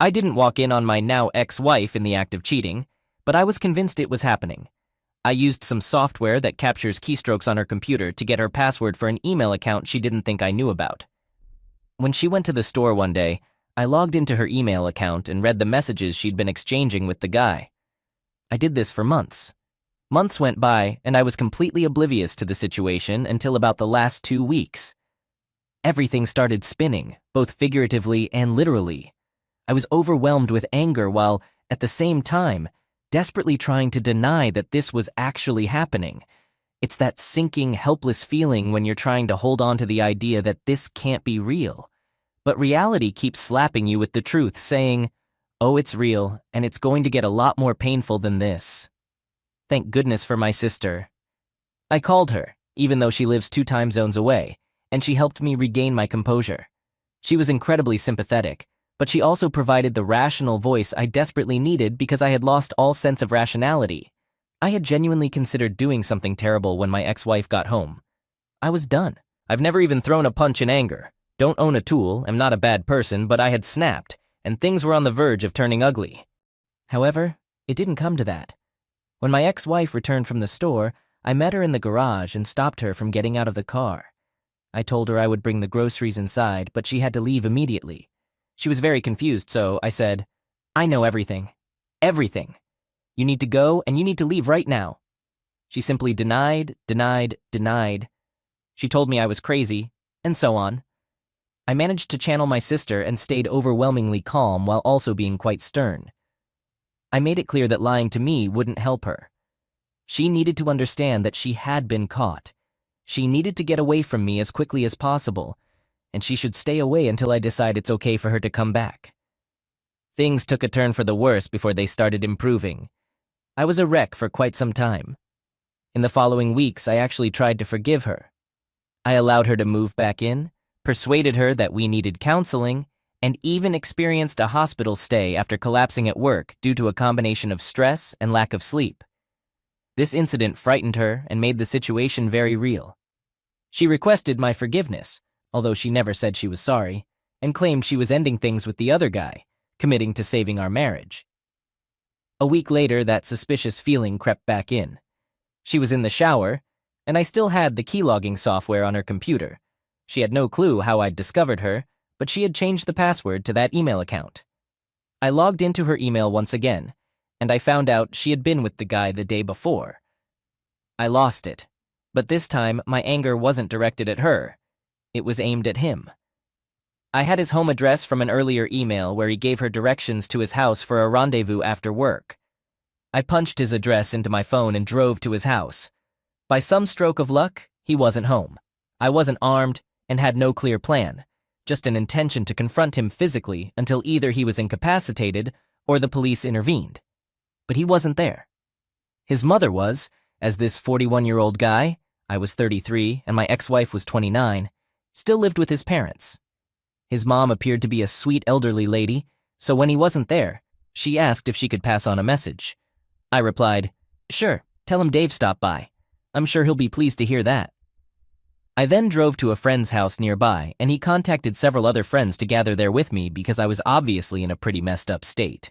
I didn't walk in on my now ex-wife in the act of cheating, but I was convinced it was happening. I used some software that captures keystrokes on her computer to get her password for an email account she didn't think I knew about. When she went to the store one day, I logged into her email account and read the messages she'd been exchanging with the guy. I did this for months. Months went by, and I was completely oblivious to the situation until about the last 2 weeks. Everything started spinning, both figuratively and literally. I was overwhelmed with anger while, at the same time, desperately trying to deny that this was actually happening. It's that sinking, helpless feeling when you're trying to hold on to the idea that this can't be real. But reality keeps slapping you with the truth, saying, "Oh, it's real, and it's going to get a lot more painful than this." Thank goodness for my sister. I called her, even though she lives 2 time zones away, and she helped me regain my composure. She was incredibly sympathetic, but she also provided the rational voice I desperately needed because I had lost all sense of rationality. I had genuinely considered doing something terrible when my ex-wife got home. I was done. I've never even thrown a punch in anger. Don't own a tool, am not a bad person, but I had snapped, and things were on the verge of turning ugly. However, it didn't come to that. When my ex-wife returned from the store, I met her in the garage and stopped her from getting out of the car. I told her I would bring the groceries inside, but she had to leave immediately. She was very confused, so I said, "I know everything. Everything. You need to go, and you need to leave right now." She simply denied. She told me I was crazy, and so on. I managed to channel my sister and stayed overwhelmingly calm while also being quite stern. I made it clear that lying to me wouldn't help her. She needed to understand that she had been caught. She needed to get away from me as quickly as possible, and she should stay away until I decide it's okay for her to come back. Things took a turn for the worse before they started improving. I was a wreck for quite some time. In the following weeks, I actually tried to forgive her. I allowed her to move back in, persuaded her that we needed counseling, and even experienced a hospital stay after collapsing at work due to a combination of stress and lack of sleep. This incident frightened her and made the situation very real. She requested my forgiveness, although she never said she was sorry, and claimed she was ending things with the other guy, committing to saving our marriage. A week later, that suspicious feeling crept back in. She was in the shower, and I still had the keylogging software on her computer. She had no clue how I'd discovered her, but she had changed the password to that email account. I logged into her email once again, and I found out she had been with the guy the day before. I lost it, but this time my anger wasn't directed at her. It was aimed at him. I had his home address from an earlier email where he gave her directions to his house for a rendezvous after work. I punched his address into my phone and drove to his house. By some stroke of luck, he wasn't home. I wasn't armed and had no clear plan, just an intention to confront him physically until either he was incapacitated or the police intervened. But he wasn't there. His mother was, as this 41-year-old guy, I was 33 and my ex-wife was 29, still lived with his parents. His mom appeared to be a sweet elderly lady, so when he wasn't there, she asked if she could pass on a message. I replied, "Sure, tell him Dave stopped by. I'm sure he'll be pleased to hear that." I then drove to a friend's house nearby, and he contacted several other friends to gather there with me because I was obviously in a pretty messed up state.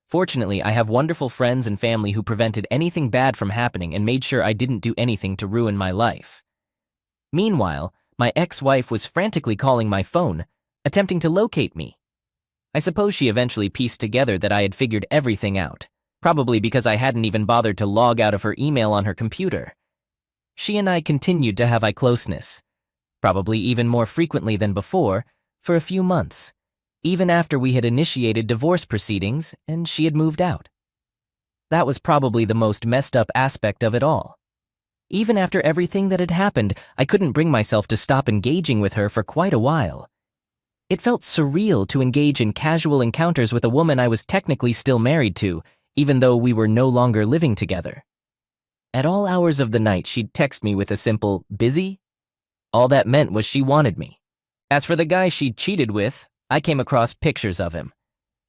Fortunately, I have wonderful friends and family who prevented anything bad from happening and made sure I didn't do anything to ruin my life. Meanwhile, my ex-wife was frantically calling my phone, attempting to locate me. I suppose she eventually pieced together that I had figured everything out, probably because I hadn't even bothered to log out of her email on her computer. She and I continued to have a closeness, probably even more frequently than before, for a few months, even after we had initiated divorce proceedings and she had moved out. That was probably the most messed up aspect of it all. Even after everything that had happened, I couldn't bring myself to stop engaging with her for quite a while. It felt surreal to engage in casual encounters with a woman I was technically still married to, even though we were no longer living together. At all hours of the night, she'd text me with a simple, "Busy?" All that meant was she wanted me. As for the guy she'd cheated with, I came across pictures of him.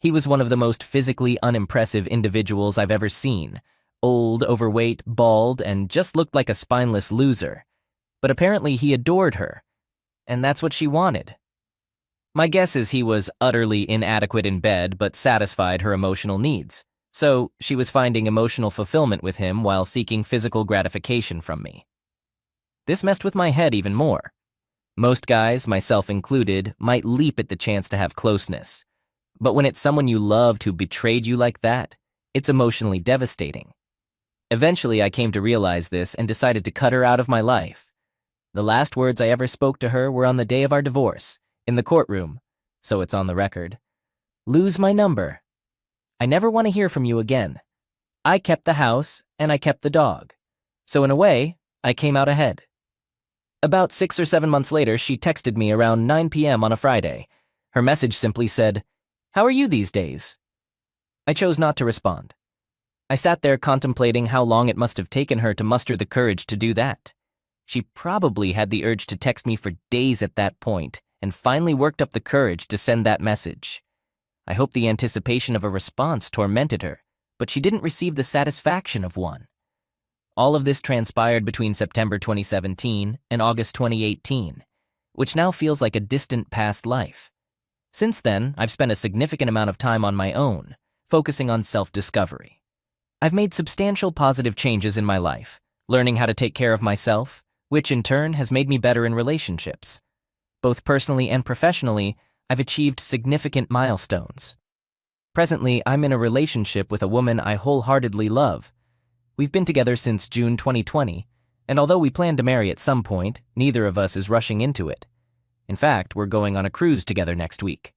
He was one of the most physically unimpressive individuals I've ever seen. Old, overweight, bald, and just looked like a spineless loser. But apparently he adored her, and that's what she wanted. My guess is he was utterly inadequate in bed but satisfied her emotional needs. So she was finding emotional fulfillment with him while seeking physical gratification from me. This messed with my head even more. Most guys, myself included, might leap at the chance to have closeness. But when it's someone you loved who betrayed you like that, it's emotionally devastating. Eventually, I came to realize this and decided to cut her out of my life. The last words I ever spoke to her were on the day of our divorce, in the courtroom, so it's on the record. Lose my number. I never want to hear from you again. I kept the house, and I kept the dog. So in a way, I came out ahead. About 6 or 7 months later, she texted me around 9 p.m. on a Friday. Her message simply said, "How are you these days?" I chose not to respond. I sat there contemplating how long it must have taken her to muster the courage to do that. She probably had the urge to text me for days at that point, and finally worked up the courage to send that message. I hope the anticipation of a response tormented her, but she didn't receive the satisfaction of one. All of this transpired between September 2017 and August 2018, which now feels like a distant past life. Since then, I've spent a significant amount of time on my own, focusing on self-discovery. I've made substantial positive changes in my life, learning how to take care of myself, which in turn has made me better in relationships. Both personally and professionally, I've achieved significant milestones. Presently, I'm in a relationship with a woman I wholeheartedly love. We've been together since June 2020, and although we plan to marry at some point, neither of us is rushing into it. In fact, we're going on a cruise together next week.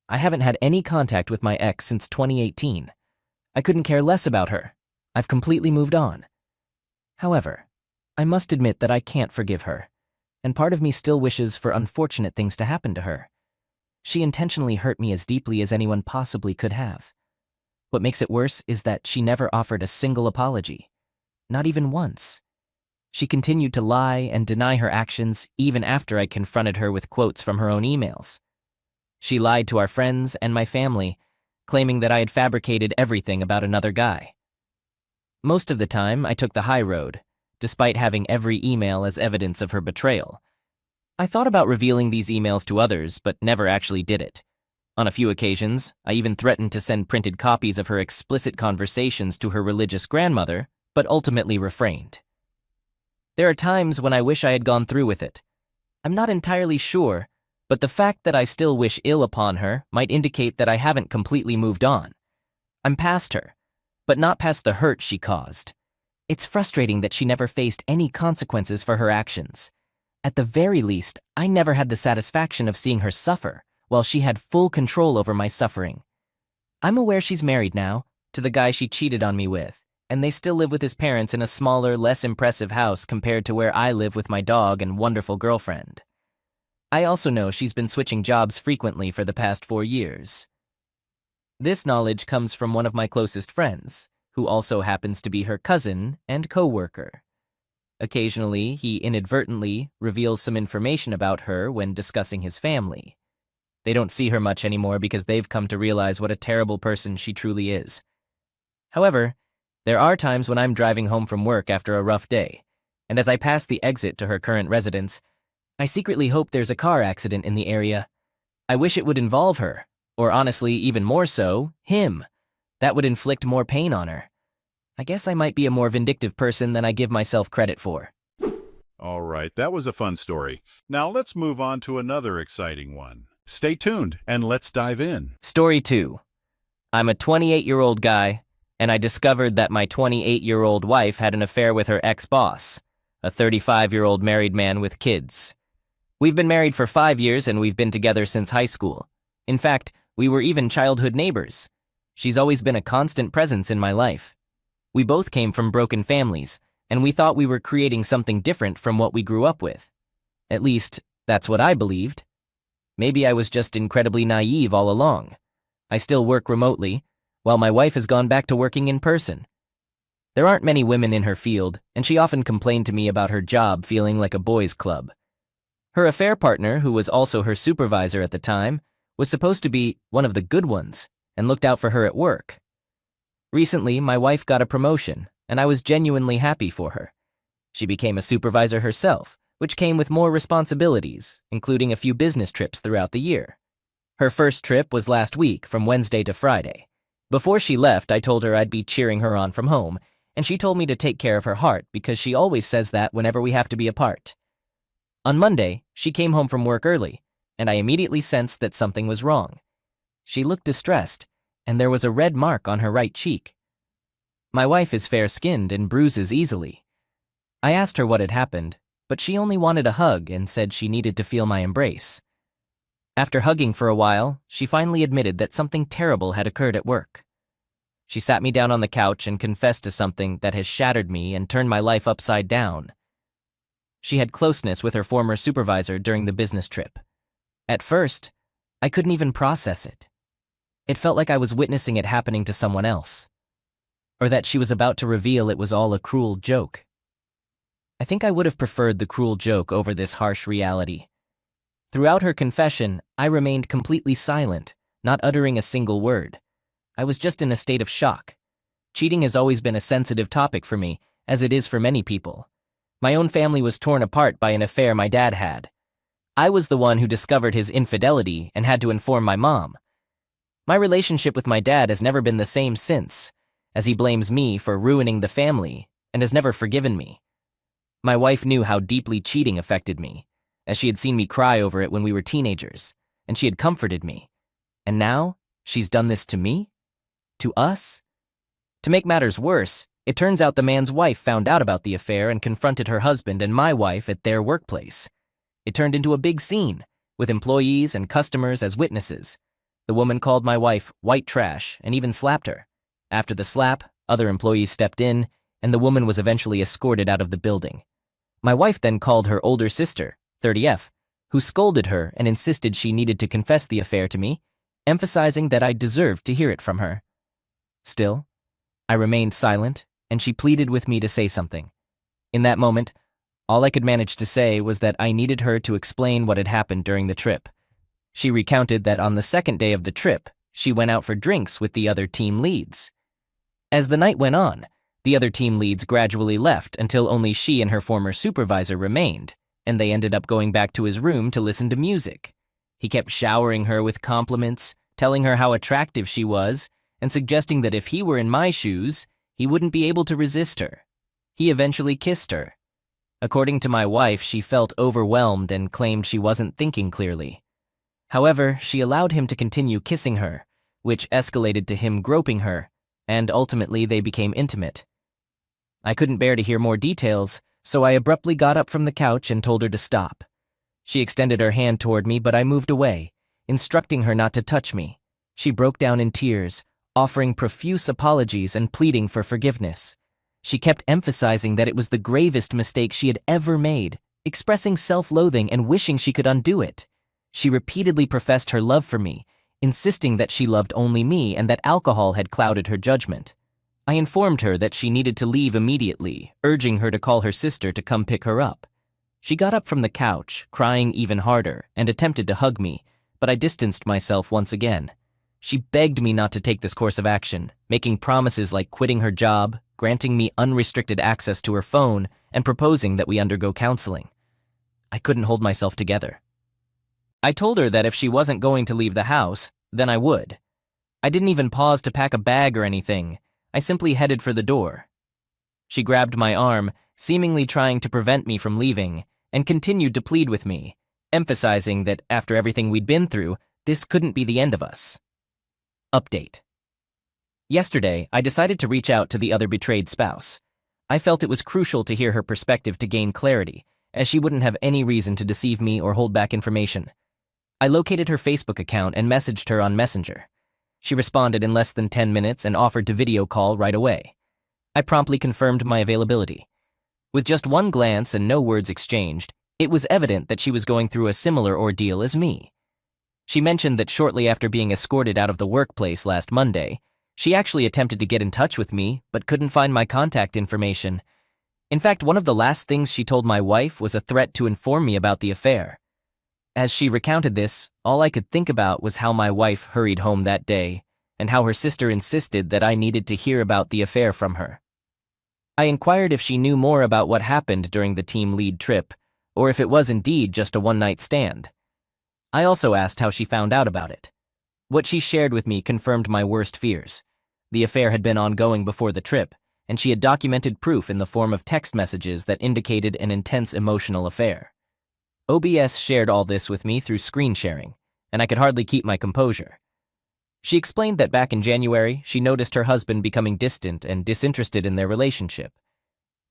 I haven't had any contact with my ex since 2018. I couldn't care less about her. I've completely moved on. However, I must admit that I can't forgive her, and part of me still wishes for unfortunate things to happen to her. She intentionally hurt me as deeply as anyone possibly could have. What makes it worse is that she never offered a single apology, not even once. She continued to lie and deny her actions even after I confronted her with quotes from her own emails. She lied to our friends and my family, claiming that I had fabricated everything about another guy. Most of the time, I took the high road, despite having every email as evidence of her betrayal. I thought about revealing these emails to others, but never actually did it. On a few occasions, I even threatened to send printed copies of her explicit conversations to her religious grandmother, but ultimately refrained. There are times when I wish I had gone through with it. I'm not entirely sure, but the fact that I still wish ill upon her might indicate that I haven't completely moved on. I'm past her, but not past the hurt she caused. It's frustrating that she never faced any consequences for her actions. At the very least, I never had the satisfaction of seeing her suffer, while she had full control over my suffering. I'm aware she's married now, to the guy she cheated on me with, and they still live with his parents in a smaller, less impressive house compared to where I live with my dog and wonderful girlfriend. I also know she's been switching jobs frequently for the past 4 years. This knowledge comes from one of my closest friends, who also happens to be her cousin and co-worker. Occasionally, he inadvertently reveals some information about her when discussing his family. They don't see her much anymore because they've come to realize what a terrible person she truly is. However, there are times when I'm driving home from work after a rough day, and as I pass the exit to her current residence, I secretly hope there's a car accident in the area. I wish it would involve her, or honestly, even more so, him. That would inflict more pain on her. I guess I might be a more vindictive person than I give myself credit for. All right, that was a fun story. Now let's move on to another exciting one. Stay tuned and let's dive in. Story 2. I'm a 28-year-old guy, and I discovered that my 28-year-old wife had an affair with her ex-boss, a 35-year-old married man with kids. We've been married for 5 years and we've been together since high school. In fact, we were even childhood neighbors. She's always been a constant presence in my life. We both came from broken families, and we thought we were creating something different from what we grew up with. At least, that's what I believed. Maybe I was just incredibly naive all along. I still work remotely, while my wife has gone back to working in person. There aren't many women in her field, and she often complained to me about her job feeling like a boys' club. Her affair partner, who was also her supervisor at the time, was supposed to be one of the good ones and looked out for her at work. Recently, my wife got a promotion, and I was genuinely happy for her. She became a supervisor herself, which came with more responsibilities, including a few business trips throughout the year. Her first trip was last week from Wednesday to Friday. Before she left, I told her I'd be cheering her on from home, and she told me to take care of her heart because she always says that whenever we have to be apart. On Monday, she came home from work early, and I immediately sensed that something was wrong. She looked distressed, and there was a red mark on her right cheek. My wife is fair-skinned and bruises easily. I asked her what had happened, but she only wanted a hug and said she needed to feel my embrace. After hugging for a while, she finally admitted that something terrible had occurred at work. She sat me down on the couch and confessed to something that has shattered me and turned my life upside down. She had closeness with her former supervisor during the business trip. At first, I couldn't even process it. It felt like I was witnessing it happening to someone else, or that she was about to reveal it was all a cruel joke. I think I would have preferred the cruel joke over this harsh reality. Throughout her confession, I remained completely silent, not uttering a single word. I was just in a state of shock. Cheating has always been a sensitive topic for me, as it is for many people. My own family was torn apart by an affair my dad had. I was the one who discovered his infidelity and had to inform my mom. My relationship with my dad has never been the same since, as he blames me for ruining the family and has never forgiven me. My wife knew how deeply cheating affected me, as she had seen me cry over it when we were teenagers, and she had comforted me. And now, she's done this to me? To us? To make matters worse, it turns out the man's wife found out about the affair and confronted her husband and my wife at their workplace. It turned into a big scene, with employees and customers as witnesses. The woman called my wife white trash and even slapped her. After the slap, other employees stepped in, and the woman was eventually escorted out of the building. My wife then called her older sister, 30F, who scolded her and insisted she needed to confess the affair to me, emphasizing that I deserved to hear it from her. Still, I remained silent, and she pleaded with me to say something. In that moment, all I could manage to say was that I needed her to explain what had happened during the trip. She recounted that on the second day of the trip, she went out for drinks with the other team leads. As the night went on, the other team leads gradually left until only she and her former supervisor remained, and they ended up going back to his room to listen to music. He kept showering her with compliments, telling her how attractive she was, and suggesting that if he were in my shoes, he wouldn't be able to resist her. He eventually kissed her. According to my wife, she felt overwhelmed and claimed she wasn't thinking clearly. However, she allowed him to continue kissing her, which escalated to him groping her, and ultimately they became intimate. I couldn't bear to hear more details, so I abruptly got up from the couch and told her to stop. She extended her hand toward me, but I moved away, instructing her not to touch me. She broke down in tears, offering profuse apologies and pleading for forgiveness. She kept emphasizing that it was the gravest mistake she had ever made, expressing self-loathing and wishing she could undo it. She repeatedly professed her love for me, insisting that she loved only me and that alcohol had clouded her judgment. I informed her that she needed to leave immediately, urging her to call her sister to come pick her up. She got up from the couch, crying even harder, and attempted to hug me, but I distanced myself once again. She begged me not to take this course of action, making promises like quitting her job, granting me unrestricted access to her phone, and proposing that we undergo counseling. I couldn't hold myself together. I told her that if she wasn't going to leave the house, then I would. I didn't even pause to pack a bag or anything. I simply headed for the door. She grabbed my arm, seemingly trying to prevent me from leaving, and continued to plead with me, emphasizing that after everything we'd been through, this couldn't be the end of us. Update. Yesterday, I decided to reach out to the other betrayed spouse. I felt it was crucial to hear her perspective to gain clarity, as she wouldn't have any reason to deceive me or hold back information. I located her Facebook account and messaged her on Messenger. She responded in less than 10 minutes and offered to video call right away. I promptly confirmed my availability. With just one glance and no words exchanged, it was evident that she was going through a similar ordeal as me. She mentioned that shortly after being escorted out of the workplace last Monday, she actually attempted to get in touch with me, but couldn't find my contact information. In fact, one of the last things she told my wife was a threat to inform me about the affair. As she recounted this, all I could think about was how my wife hurried home that day, and how her sister insisted that I needed to hear about the affair from her. I inquired if she knew more about what happened during the team lead trip, or if it was indeed just a one-night stand. I also asked how she found out about it. What she shared with me confirmed my worst fears. The affair had been ongoing before the trip, and she had documented proof in the form of text messages that indicated an intense emotional affair. OBS shared all this with me through screen sharing, and I could hardly keep my composure. She explained that back in January, she noticed her husband becoming distant and disinterested in their relationship.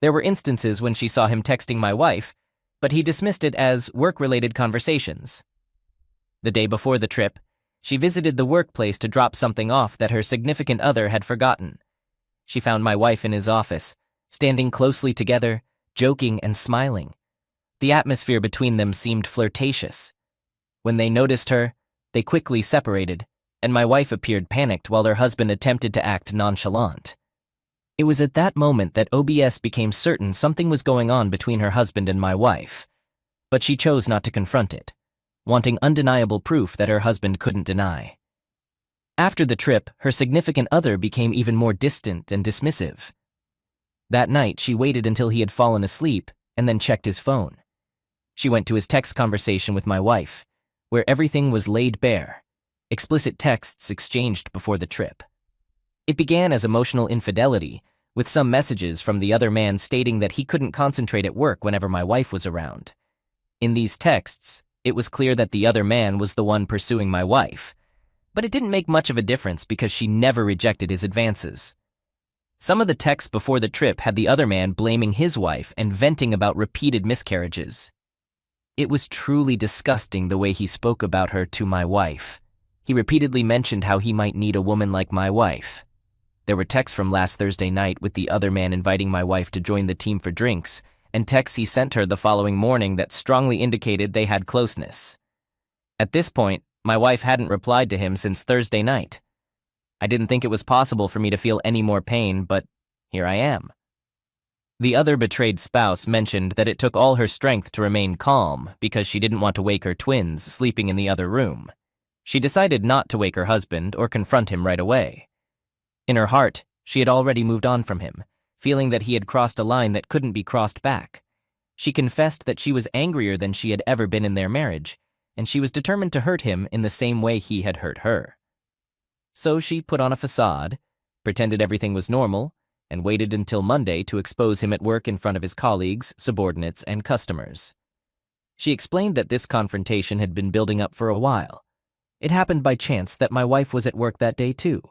There were instances when she saw him texting my wife, but he dismissed it as work-related conversations. The day before the trip, she visited the workplace to drop something off that her significant other had forgotten. She found my wife in his office, standing closely together, joking and smiling. The atmosphere between them seemed flirtatious. When they noticed her, they quickly separated, and my wife appeared panicked while her husband attempted to act nonchalant. It was at that moment that OBS became certain something was going on between her husband and my wife, but she chose not to confront it, wanting undeniable proof that her husband couldn't deny. After the trip, her significant other became even more distant and dismissive. That night, she waited until he had fallen asleep and then checked his phone. She went to his text conversation with my wife, where everything was laid bare, explicit texts exchanged before the trip. It began as emotional infidelity, with some messages from the other man stating that he couldn't concentrate at work whenever my wife was around. In these texts, it was clear that the other man was the one pursuing my wife, but it didn't make much of a difference because she never rejected his advances. Some of the texts before the trip had the other man blaming his wife and venting about repeated miscarriages. It was truly disgusting the way he spoke about her to my wife. He repeatedly mentioned how he might need a woman like my wife. There were texts from last Thursday night with the other man inviting my wife to join the team for drinks, and texts he sent her the following morning that strongly indicated they had closeness. At this point, my wife hadn't replied to him since Thursday night. I didn't think it was possible for me to feel any more pain, but here I am. The other betrayed spouse mentioned that it took all her strength to remain calm because she didn't want to wake her twins sleeping in the other room. She decided not to wake her husband or confront him right away. In her heart, she had already moved on from him, feeling that he had crossed a line that couldn't be crossed back. She confessed that she was angrier than she had ever been in their marriage, and she was determined to hurt him in the same way he had hurt her. So she put on a facade, pretended everything was normal, and waited until Monday to expose him at work in front of his colleagues, subordinates, and customers. She explained that this confrontation had been building up for a while. It happened by chance that my wife was at work that day too.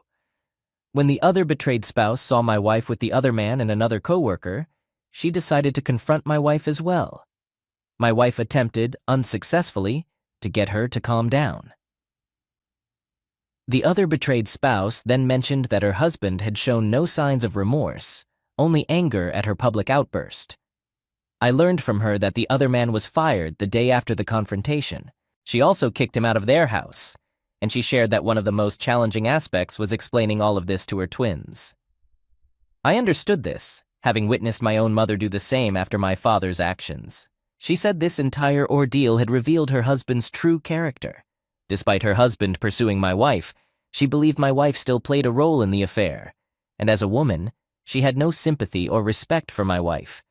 When the other betrayed spouse saw my wife with the other man and another coworker, she decided to confront my wife as well. My wife attempted, unsuccessfully, to get her to calm down. The other betrayed spouse then mentioned that her husband had shown no signs of remorse, only anger at her public outburst. I learned from her that the other man was fired the day after the confrontation. She also kicked him out of their house, and she shared that one of the most challenging aspects was explaining all of this to her twins. I understood this, having witnessed my own mother do the same after my father's actions. She said this entire ordeal had revealed her husband's true character. Despite her husband pursuing my wife, she believed my wife still played a role in the affair, and as a woman, she had no sympathy or respect for my wife.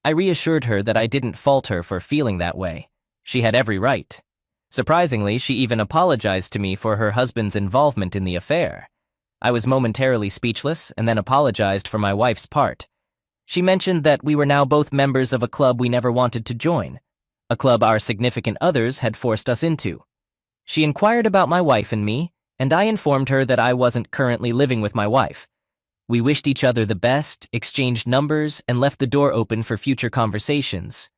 I reassured her that I didn't fault her for feeling that way. She had every right. Surprisingly, she even apologized to me for her husband's involvement in the affair. I was momentarily speechless and then apologized for my wife's part. She mentioned that we were now both members of a club we never wanted to join, a club our significant others had forced us into. She inquired about my wife and me, and I informed her that I wasn't currently living with my wife. We wished each other the best, exchanged numbers, and left the door open for future conversations.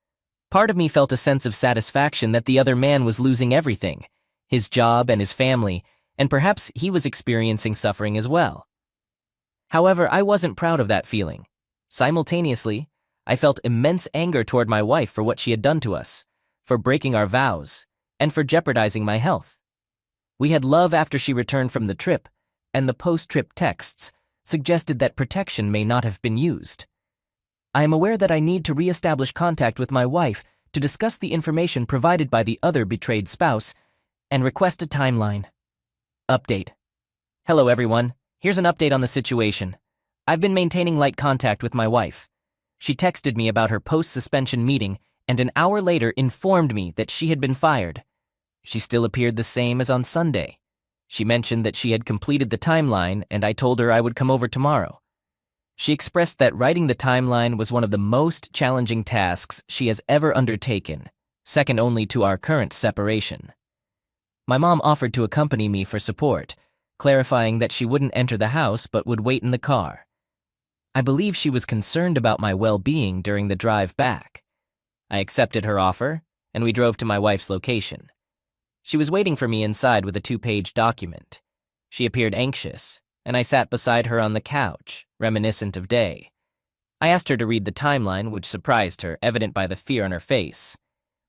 Part of me felt a sense of satisfaction that the other man was losing everything, his job and his family, and perhaps he was experiencing suffering as well. However, I wasn't proud of that feeling. Simultaneously, I felt immense anger toward my wife for what she had done to us, for breaking our vows, and for jeopardizing my health. We had love after she returned from the trip, and the post-trip texts suggested that protection may not have been used. I am aware that I need to re-establish contact with my wife to discuss the information provided by the other betrayed spouse and request a timeline. Update. Hello everyone, here's an update on the situation. I've been maintaining light contact with my wife. She texted me about her post-suspension meeting and an hour later informed me that she had been fired. She still appeared the same as on Sunday. She mentioned that she had completed the timeline, and I told her I would come over tomorrow. She expressed that writing the timeline was one of the most challenging tasks she has ever undertaken, second only to our current separation. My mom offered to accompany me for support, clarifying that she wouldn't enter the house but would wait in the car. I believe she was concerned about my well-being during the drive back. I accepted her offer, and we drove to my wife's location. She was waiting for me inside with a 2-page document. She appeared anxious, and I sat beside her on the couch, reminiscent of day. I asked her to read the timeline, which surprised her, evident by the fear on her face.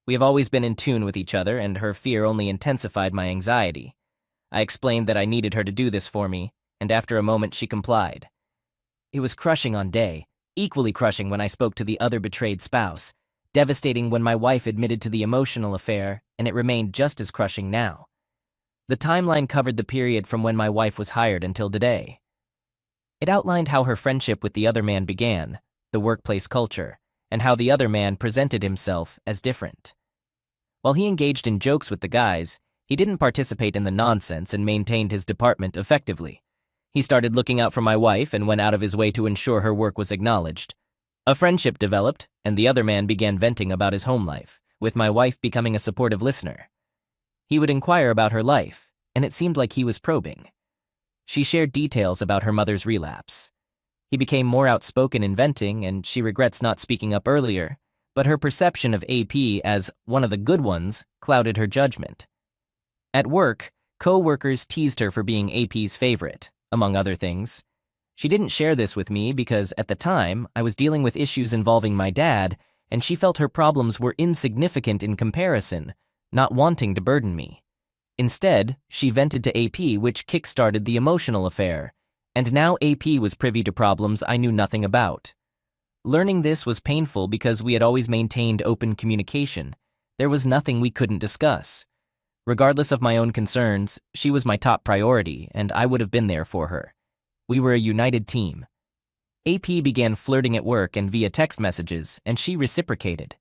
We have always been in tune with each other, and her fear only intensified my anxiety. I explained that I needed her to do this for me, and after a moment she complied. It was crushing on day, equally crushing when I spoke to the other betrayed spouse, devastating when my wife admitted to the emotional affair, and it remained just as crushing now. The timeline covered the period from when my wife was hired until today. It outlined how her friendship with the other man began, the workplace culture, and how the other man presented himself as different. While he engaged in jokes with the guys, he didn't participate in the nonsense and maintained his department effectively. He started looking out for my wife and went out of his way to ensure her work was acknowledged. A friendship developed, and the other man began venting about his home life, with my wife becoming a supportive listener. He would inquire about her life, and it seemed like he was probing. She shared details about her mother's relapse. He became more outspoken in venting, and she regrets not speaking up earlier, but her perception of AP as one of the good ones clouded her judgment. At work, co-workers teased her for being AP's favorite, among other things. She didn't share this with me because, at the time, I was dealing with issues involving my dad, and she felt her problems were insignificant in comparison, not wanting to burden me. Instead, she vented to AP, which kick-started the emotional affair, and now AP was privy to problems I knew nothing about. Learning this was painful because we had always maintained open communication. There was nothing we couldn't discuss. Regardless of my own concerns, she was my top priority, and I would have been there for her. We were a united team. AP began flirting at work and via text messages, and she reciprocated.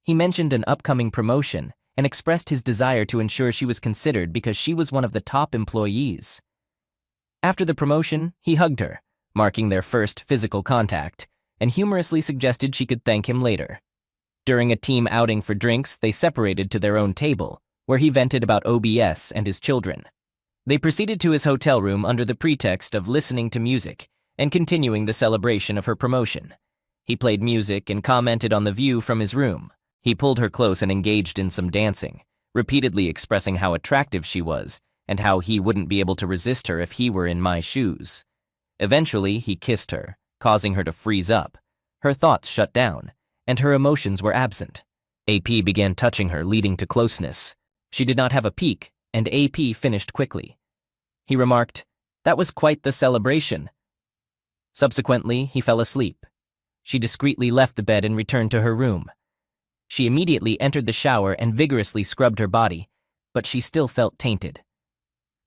He mentioned an upcoming promotion and expressed his desire to ensure she was considered because she was one of the top employees. After the promotion, he hugged her, marking their first physical contact, and humorously suggested she could thank him later. During a team outing for drinks, they separated to their own table, where he vented about OBS and his children. They proceeded to his hotel room under the pretext of listening to music and continuing the celebration of her promotion. He played music and commented on the view from his room. He pulled her close and engaged in some dancing, repeatedly expressing how attractive she was and how he wouldn't be able to resist her if he were in my shoes. Eventually, he kissed her, causing her to freeze up. Her thoughts shut down, and her emotions were absent. AP began touching her, leading to closeness. She did not have a peak, and AP finished quickly. He remarked, "That was quite the celebration." Subsequently, he fell asleep. She discreetly left the bed and returned to her room. She immediately entered the shower and vigorously scrubbed her body, but she still felt tainted.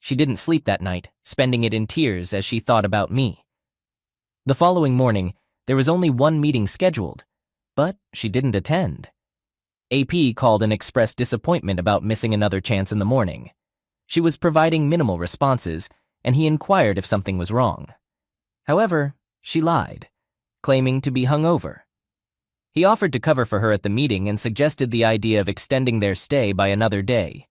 She didn't sleep that night, spending it in tears as she thought about me. The following morning, there was only one meeting scheduled, but she didn't attend. AP called and expressed disappointment about missing another chance in the morning. She was providing minimal responses, and he inquired if something was wrong. However, she lied, claiming to be hungover. He offered to cover for her at the meeting and suggested the idea of extending their stay by another day.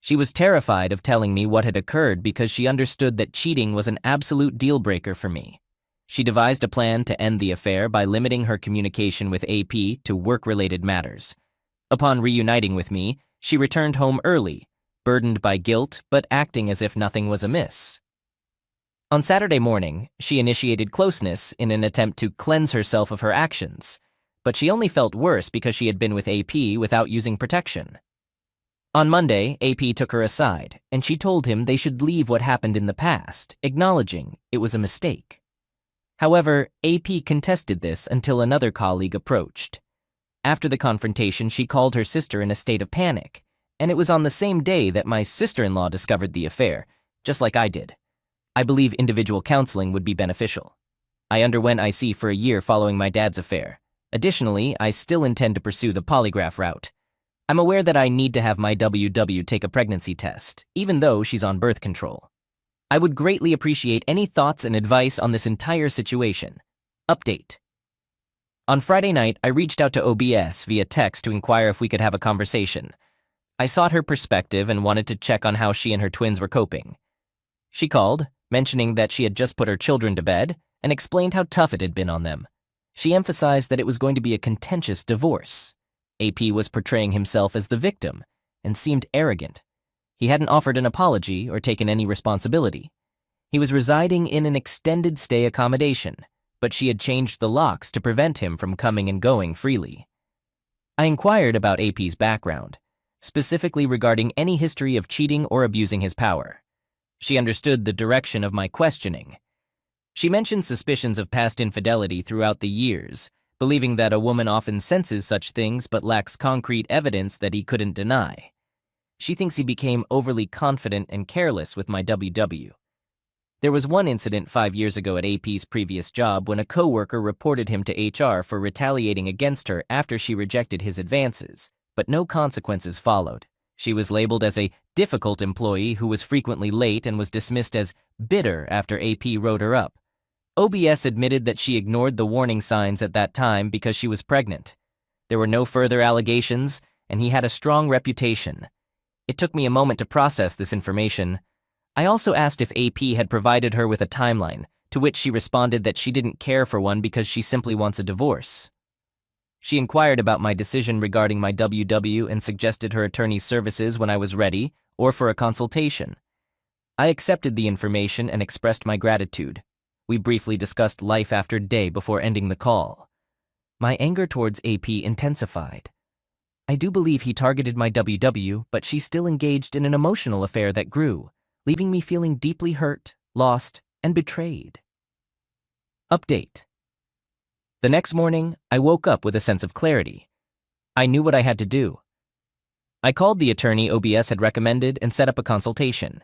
She was terrified of telling me what had occurred because she understood that cheating was an absolute deal-breaker for me. She devised a plan to end the affair by limiting her communication with AP to work-related matters. Upon reuniting with me, she returned home early, burdened by guilt but acting as if nothing was amiss. On Saturday morning, she initiated closeness in an attempt to cleanse herself of her actions, but she only felt worse because she had been with AP without using protection. On Monday, AP took her aside, and she told him they should leave what happened in the past, acknowledging it was a mistake. However, AP contested this until another colleague approached. After the confrontation, she called her sister in a state of panic, and it was on the same day that my sister-in-law discovered the affair, just like I did. I believe individual counseling would be beneficial. I underwent IC for a year following my dad's affair. Additionally, I still intend to pursue the polygraph route. I'm aware that I need to have my WW take a pregnancy test, even though she's on birth control. I would greatly appreciate any thoughts and advice on this entire situation. Update. On Friday night, I reached out to OBS via text to inquire if we could have a conversation. I sought her perspective and wanted to check on how she and her twins were coping. She called, mentioning that she had just put her children to bed, and explained how tough it had been on them. She emphasized that it was going to be a contentious divorce. AP was portraying himself as the victim, and seemed arrogant. He hadn't offered an apology or taken any responsibility. He was residing in an extended stay accommodation, but she had changed the locks to prevent him from coming and going freely. I inquired about AP's background, specifically regarding any history of cheating or abusing his power. She understood the direction of my questioning. She mentioned suspicions of past infidelity throughout the years, believing that a woman often senses such things but lacks concrete evidence that he couldn't deny. She thinks he became overly confident and careless with my WW. There was one incident 5 years ago at AP's previous job when a coworker reported him to HR for retaliating against her after she rejected his advances, but no consequences followed. She was labeled as a difficult employee who was frequently late and was dismissed as bitter after AP wrote her up. OBS admitted that she ignored the warning signs at that time because she was pregnant. There were no further allegations, and he had a strong reputation. It took me a moment to process this information. I also asked if AP had provided her with a timeline, to which she responded that she didn't care for one because she simply wants a divorce. She inquired about my decision regarding my WW and suggested her attorney's services when I was ready, or for a consultation. I accepted the information and expressed my gratitude. We briefly discussed life after day before ending the call. My anger towards AP intensified. I do believe he targeted my WW, but she still engaged in an emotional affair that grew, leaving me feeling deeply hurt, lost, and betrayed. Update. The next morning, I woke up with a sense of clarity. I knew what I had to do. I called the attorney OBS had recommended and set up a consultation.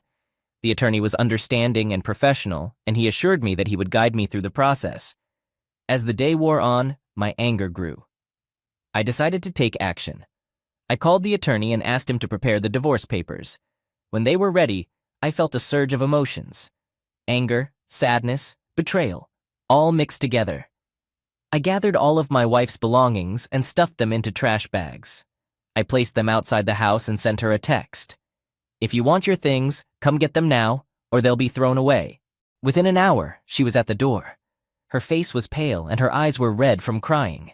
The attorney was understanding and professional, and he assured me that he would guide me through the process. As the day wore on, my anger grew. I decided to take action. I called the attorney and asked him to prepare the divorce papers. When they were ready, I felt a surge of emotions. Anger, sadness, betrayal, all mixed together. I gathered all of my wife's belongings and stuffed them into trash bags. I placed them outside the house and sent her a text. If you want your things, come get them now, or they'll be thrown away. Within an hour, she was at the door. Her face was pale and her eyes were red from crying.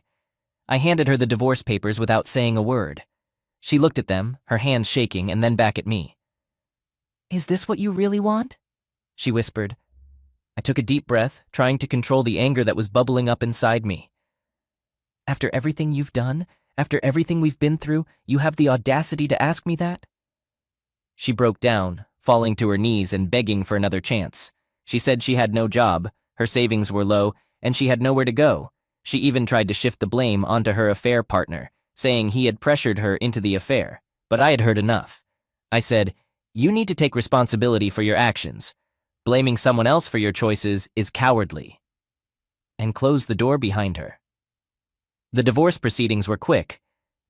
I handed her the divorce papers without saying a word. She looked at them, her hands shaking, and then back at me. "Is this what you really want?" she whispered. I took a deep breath, trying to control the anger that was bubbling up inside me. "After everything you've done, after everything we've been through, you have the audacity to ask me that?" She broke down, falling to her knees and begging for another chance. She said she had no job, her savings were low, and she had nowhere to go. She even tried to shift the blame onto her affair partner, saying he had pressured her into the affair, but I had heard enough. I said, "You need to take responsibility for your actions. Blaming someone else for your choices is cowardly," and closed the door behind her. The divorce proceedings were quick.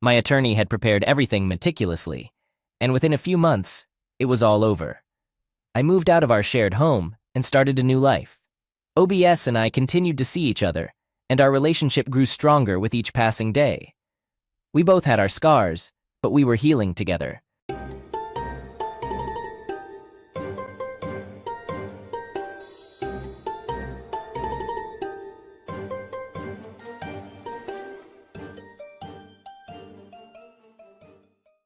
My attorney had prepared everything meticulously, and within a few months, it was all over. I moved out of our shared home and started a new life. OBS and I continued to see each other, and our relationship grew stronger with each passing day. We both had our scars, but we were healing together.